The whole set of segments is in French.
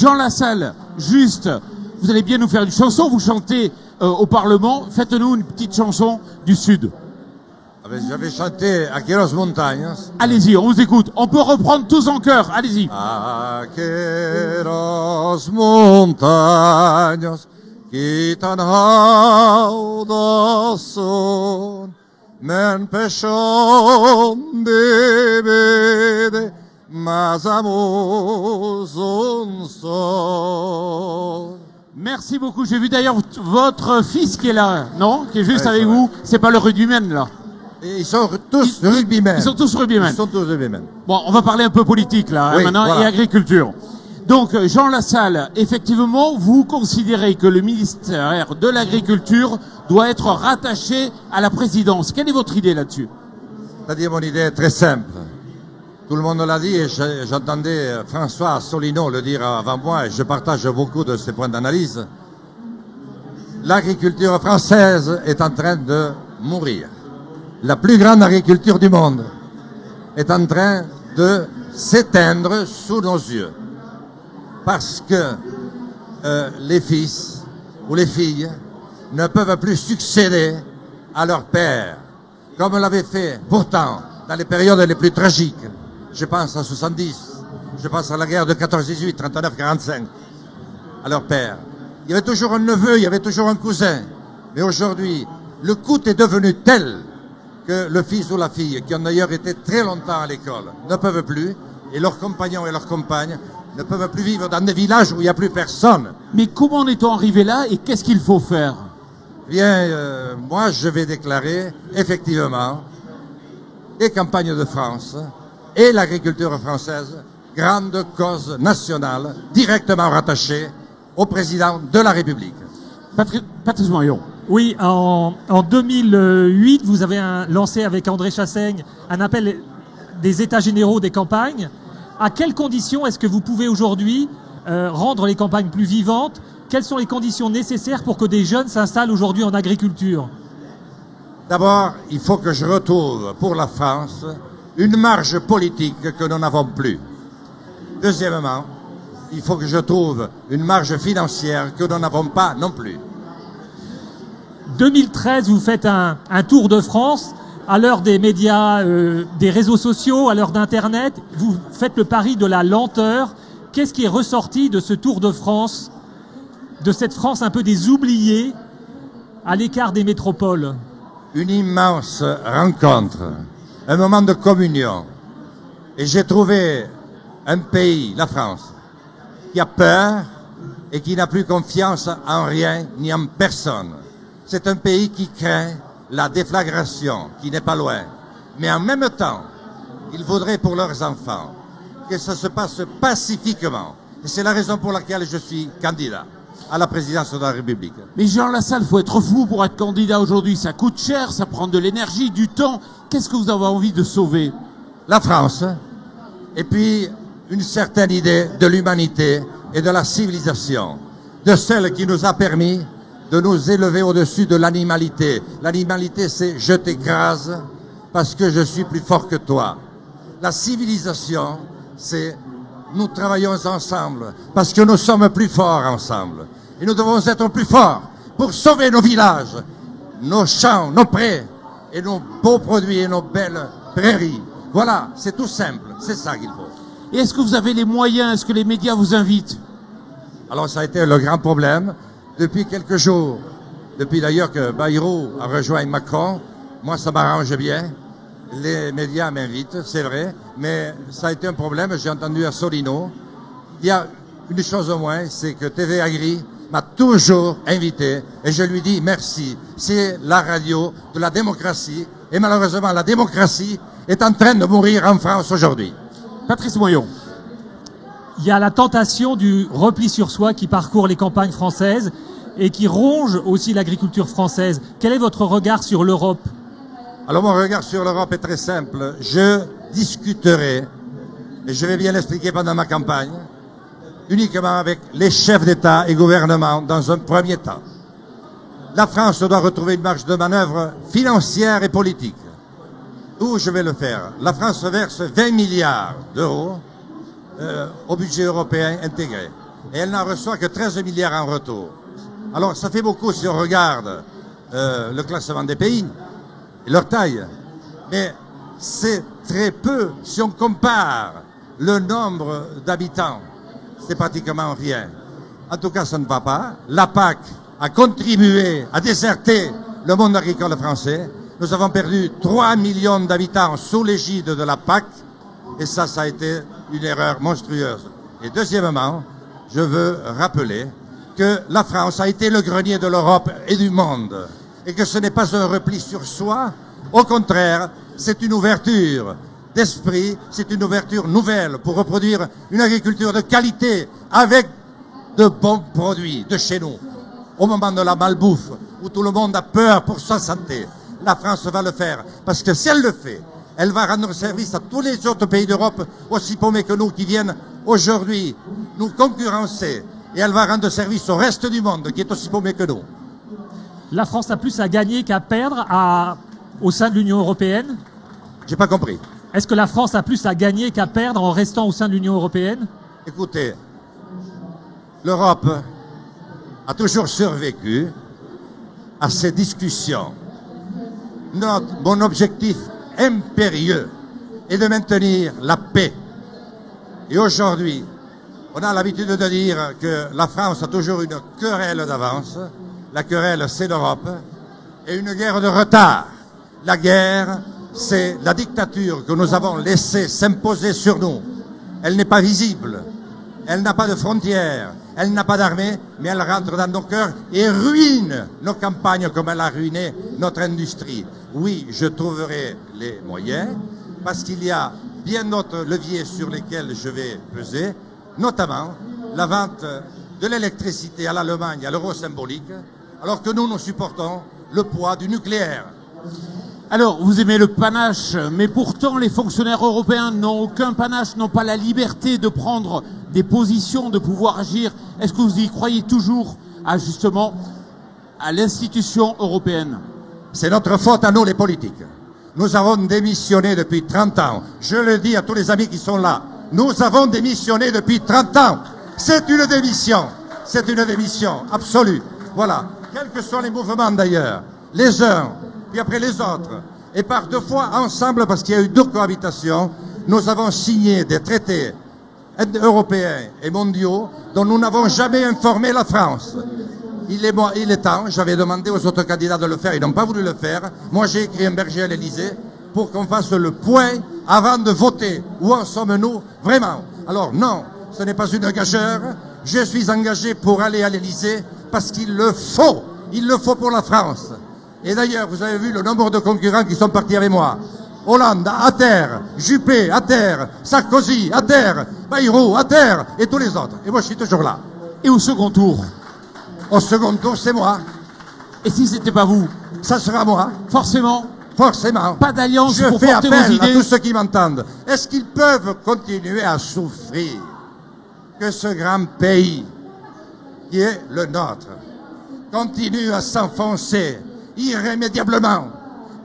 Jean Lassalle, juste, vous allez bien nous faire une chanson, vous chantez au Parlement, faites-nous une petite chanson du Sud. J'avais chanté Aqueros Montañas. Allez-y, on vous écoute. On peut reprendre tous en chœur, allez-y. Aqueros Montañas, qui tan haudas son, men pechon bebede, mas amoson son. Merci beaucoup. J'ai vu d'ailleurs votre fils qui est là, non? Qui est juste Ouais, avec vous. C'est pas le rugbyman, là. Et ils sont tous rugbymen. Ils sont tous rugbymen. Ils sont tous rugbymen. Bon, on va parler un peu politique, là, Oui, maintenant, voilà. et agriculture. Donc, Jean Lassalle, effectivement, vous considérez que le ministère de l'Agriculture doit être rattaché à la présidence. Quelle est votre idée là-dessus? C'est-à-dire, mon idée est très simple. Tout le monde l'a dit et j'entendais François Asselineau le dire avant moi et je partage beaucoup de ses points d'analyse. L'agriculture française est en train de mourir. La plus grande agriculture du monde est en train de s'éteindre sous nos yeux. Parce que les fils ou les filles ne peuvent plus succéder à leur père, comme l'avaient fait pourtant dans les périodes les plus tragiques. Je pense à 70, je pense à la guerre de 14-18, 39-45, à leur père. Il y avait toujours un neveu, il y avait toujours un cousin. Mais aujourd'hui, le coût est devenu tel que le fils ou la fille, qui ont d'ailleurs été très longtemps à l'école, ne peuvent plus, et leurs compagnons et leurs compagnes ne peuvent plus vivre dans des villages où il n'y a plus personne. Mais comment en est-on arrivé là et qu'est-ce qu'il faut faire? Bien, moi je vais déclarer effectivement les campagnes de France et l'agriculture française, grande cause nationale, directement rattachée au président de la République. Patrice Moyon. Oui, en 2008, vous avez lancé avec André Chassaigne un appel des États généraux des campagnes. À quelles conditions est-ce que vous pouvez aujourd'hui rendre les campagnes plus vivantes? Quelles sont les conditions nécessaires pour que des jeunes s'installent aujourd'hui en agriculture? D'abord, il faut que je retrouve pour la France une marge politique que nous n'avons plus. Deuxièmement, il faut que je trouve une marge financière que nous n'avons pas non plus. 2013, vous faites un tour de France. À l'heure des médias, des réseaux sociaux, à l'heure d'Internet, vous faites le pari de la lenteur. Qu'est-ce qui est ressorti de ce tour de France, de cette France un peu des oubliés, à l'écart des métropoles? Une immense rencontre, un moment de communion. Et j'ai trouvé un pays, la France, qui a peur et qui n'a plus confiance en rien ni en personne. C'est un pays qui craint la déflagration, qui n'est pas loin. Mais en même temps, ils voudraient pour leurs enfants que ça se passe pacifiquement. Et c'est la raison pour laquelle je suis candidat à la présidence de la République. Mais Jean Lassalle, faut être fou pour être candidat aujourd'hui. Ça coûte cher, ça prend de l'énergie, du temps. Qu'est-ce que vous avez envie de sauver? La France, et puis une certaine idée de l'humanité et de la civilisation, de celle qui nous a permis de nous élever au-dessus de l'animalité. L'animalité, c'est « je t'écrase parce que je suis plus fort que toi ». La civilisation, c'est « nous travaillons ensemble parce que nous sommes plus forts ensemble ». Et nous devons être plus forts pour sauver nos villages, nos champs, nos prés, et nos beaux produits et nos belles prairies. Voilà, c'est tout simple, c'est ça qu'il faut. Et est-ce que vous avez les moyens? Est-ce que les médias vous invitent? Alors ça a été le grand problème. Depuis quelques jours, depuis d'ailleurs que Bayrou a rejoint Macron, moi ça m'arrange bien. Les médias m'invitent, c'est vrai, mais ça a été un problème. J'ai entendu Asselineau. Il y a une chose au moins, c'est que TV Agri m'a toujours invité et je lui dis merci. C'est la radio de la démocratie et malheureusement la démocratie est en train de mourir en France aujourd'hui. Patrice Moyon. Il y a la tentation du repli sur soi qui parcourt les campagnes françaises et qui ronge aussi l'agriculture française. Quel est votre regard sur l'Europe? Alors mon regard sur l'Europe est très simple. Je discuterai, et je vais bien l'expliquer pendant ma campagne, uniquement avec les chefs d'État et gouvernement dans un premier temps. La France doit retrouver une marge de manœuvre financière et politique. Où je vais le faire? La France verse 20 milliards d'euros au budget européen intégré. et elle n'en reçoit que 13 milliards en retour. Alors ça fait beaucoup si on regarde le classement des pays et leur taille, mais c'est très peu si on compare le nombre d'habitants. C'est pratiquement rien. En tout cas, ça ne va pas. La PAC a contribué à déserter le monde agricole français. Nous avons perdu 3 millions d'habitants sous l'égide de la PAC, et ça a été une erreur monstrueuse. Et deuxièmement, je veux rappeler que la France a été le grenier de l'Europe et du monde, et que ce n'est pas un repli sur soi. Au contraire, c'est une ouverture d'esprit, c'est une ouverture nouvelle pour reproduire une agriculture de qualité avec de bons produits de chez nous. Au moment de la malbouffe, où tout le monde a peur pour sa santé, la France va le faire. Parce que si elle le fait, elle va rendre service à tous les autres pays d'Europe, aussi paumés que nous, qui viennent aujourd'hui nous concurrencer. Et elle va rendre service au reste du monde, qui est aussi paumé que nous. La France a plus à gagner qu'à perdre au sein de l'Union européenne? J'ai pas compris. Est-ce que la France a plus à gagner qu'à perdre en restant au sein de l'Union européenne? Écoutez, l'Europe a toujours survécu à ces discussions. Mon objectif impérieux est de maintenir la paix. Et aujourd'hui, on a l'habitude de dire que la France a toujours une querelle d'avance. La querelle, c'est l'Europe. Et une guerre de retard. La guerre, c'est la dictature que nous avons laissée s'imposer sur nous. Elle n'est pas visible. Elle n'a pas de frontières. Elle n'a pas d'armée, mais elle rentre dans nos cœurs et ruine nos campagnes comme elle a ruiné notre industrie. Oui, je trouverai les moyens, parce qu'il y a bien d'autres leviers sur lesquels je vais peser, notamment la vente de l'électricité à l'Allemagne, à l'euro symbolique, alors que nous supportons le poids du nucléaire. Alors, vous aimez le panache, mais pourtant les fonctionnaires européens n'ont aucun panache, n'ont pas la liberté de prendre des positions, de pouvoir agir. Est-ce que vous y croyez toujours justement à l'institution européenne? C'est notre faute à nous les politiques. Nous avons démissionné depuis 30 ans. Je le dis à tous les amis qui sont là. Nous avons démissionné depuis 30 ans. C'est une démission. C'est une démission absolue. Voilà. Quels que soient les mouvements d'ailleurs, les uns, puis après les autres, et par 2 fois ensemble, parce qu'il y a eu 2 cohabitations, nous avons signé des traités européens et mondiaux dont nous n'avons jamais informé la France. Il est temps, j'avais demandé aux autres candidats de le faire, ils n'ont pas voulu le faire. Moi, j'ai écrit un berger à l'Élysée pour qu'on fasse le point avant de voter. Où en sommes-nous vraiment? Alors non, ce n'est pas une gageure. Je suis engagé pour aller à l'Élysée parce qu'il le faut. Il le faut pour la France. Et d'ailleurs, vous avez vu le nombre de concurrents qui sont partis avec moi. Hollande, à terre. Juppé, à terre. Sarkozy, à terre. Bayrou, à terre. Et tous les autres. Et moi, je suis toujours là. Et au second tour? Au second tour, c'est moi. Et si c'était pas vous? Ça sera moi. Forcément. Forcément. Pas d'alliance pour fais porter appel vos idées. à tous ceux qui m'entendent. Est-ce qu'ils peuvent continuer à souffrir que ce grand pays, qui est le nôtre, continue à s'enfoncer irrémédiablement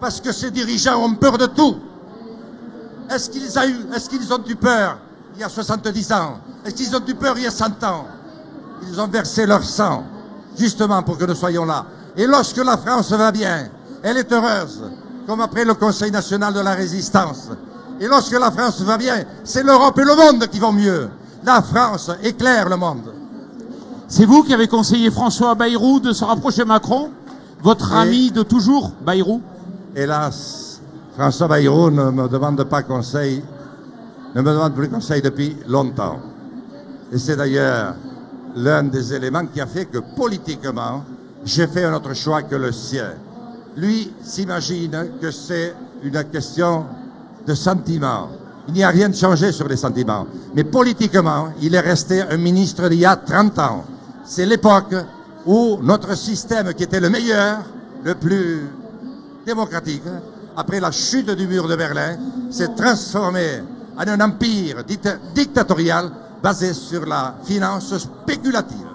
parce que ces dirigeants ont peur de tout? Est-ce qu'ils ont eu peur il y a 70 ans? Est-ce qu'ils ont eu peur il y a 100 ans? Ils ont versé leur sang, justement pour que nous soyons là. Et lorsque la France va bien, elle est heureuse, comme après le Conseil national de la résistance. Et lorsque la France va bien, c'est l'Europe et le monde qui vont mieux. La France éclaire le monde. C'est vous qui avez conseillé François Bayrou de se rapprocher de Macron? Votre ami de toujours, Bayrou? Hélas, François Bayrou ne me demande pas conseil, ne me demande plus conseil depuis longtemps. Et c'est d'ailleurs l'un des éléments qui a fait que politiquement, j'ai fait un autre choix que le sien. Lui s'imagine que c'est une question de sentiment. Il n'y a rien de changé sur les sentiments. Mais politiquement, il est resté un ministre d'il y a 30 ans. C'est l'époque où notre système, qui était le meilleur, le plus démocratique, après la chute du mur de Berlin, s'est transformé en un empire dictatorial basé sur la finance spéculative.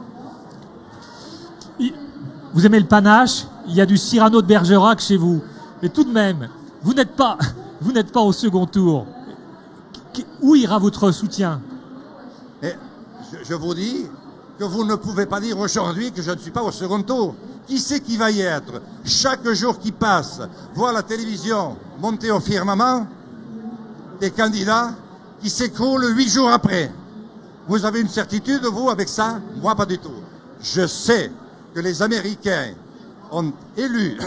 Vous aimez le panache, il y a du Cyrano de Bergerac chez vous. Mais tout de même, vous n'êtes pas au second tour. Où ira votre soutien? Et je vous dis, que vous ne pouvez pas dire aujourd'hui que je ne suis pas au second tour. Qui c'est qui va y être? Chaque jour qui passe, voir la télévision monter au firmament, des candidats qui s'écroulent 8 jours après. Vous avez une certitude, vous, avec ça? Moi, pas du tout. Je sais que les Américains ont élu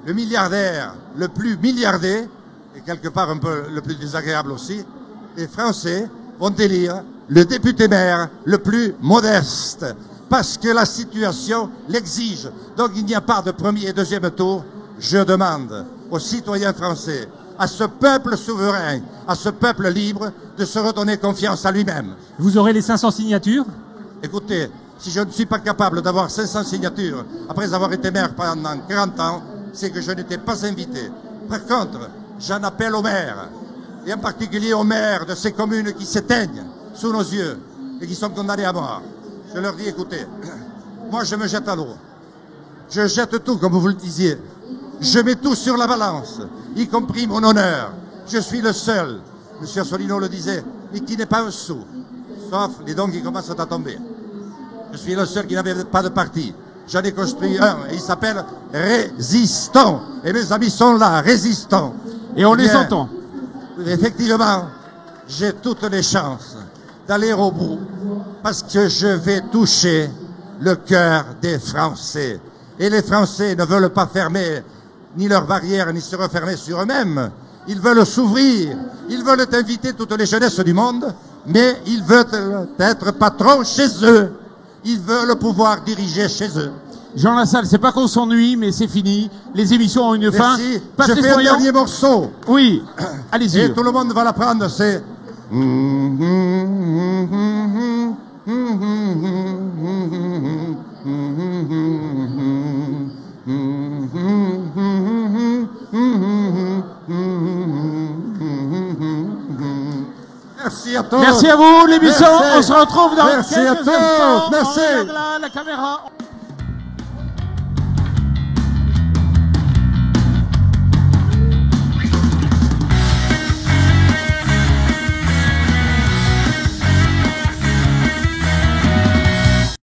le milliardaire le plus milliardé, et quelque part un peu le plus désagréable aussi. Les Français vont élire le député-maire le plus modeste, parce que la situation l'exige. Donc il n'y a pas de premier et deuxième tour. Je demande aux citoyens français, à ce peuple souverain, à ce peuple libre, de se redonner confiance à lui-même. Vous aurez les 500 signatures? Écoutez, si je ne suis pas capable d'avoir 500 signatures après avoir été maire pendant 40 ans, c'est que je n'étais pas invité. Par contre, j'en appelle aux maires, et en particulier aux maires de ces communes qui s'éteignent sous nos yeux et qui sont condamnés à mort. Je leur dis, écoutez, moi je me jette à l'eau. Je jette tout, comme vous le disiez. Je mets tout sur la balance, y compris mon honneur. Je suis le seul, M. Asselineau le disait, mais qui n'est pas un sou, sauf les dons qui commencent à tomber. Je suis le seul qui n'avait pas de parti. J'en ai construit un, et il s'appelle Résistons. Et mes amis sont là, résistants. Et on les entend. Effectivement, j'ai toutes les chances d'aller au bout, parce que je vais toucher le cœur des Français. Et les Français ne veulent pas fermer ni leurs barrières, ni se refermer sur eux-mêmes. Ils veulent s'ouvrir. Ils veulent inviter toutes les jeunesses du monde, mais ils veulent être patrons chez eux. Ils veulent pouvoir diriger chez eux. Jean Lassalle, c'est pas qu'on s'ennuie, mais c'est fini. Les émissions ont une fin. Merci. Patrice Je fais un Voyant. dernier morceau. Oui, allez-y. Et tout le monde va l'apprendre, c'est... Merci à tous. Merci à vous, l'émission. Merci. On se retrouve dans Merci à quelques tous. instants. Merci. On regarde la caméra.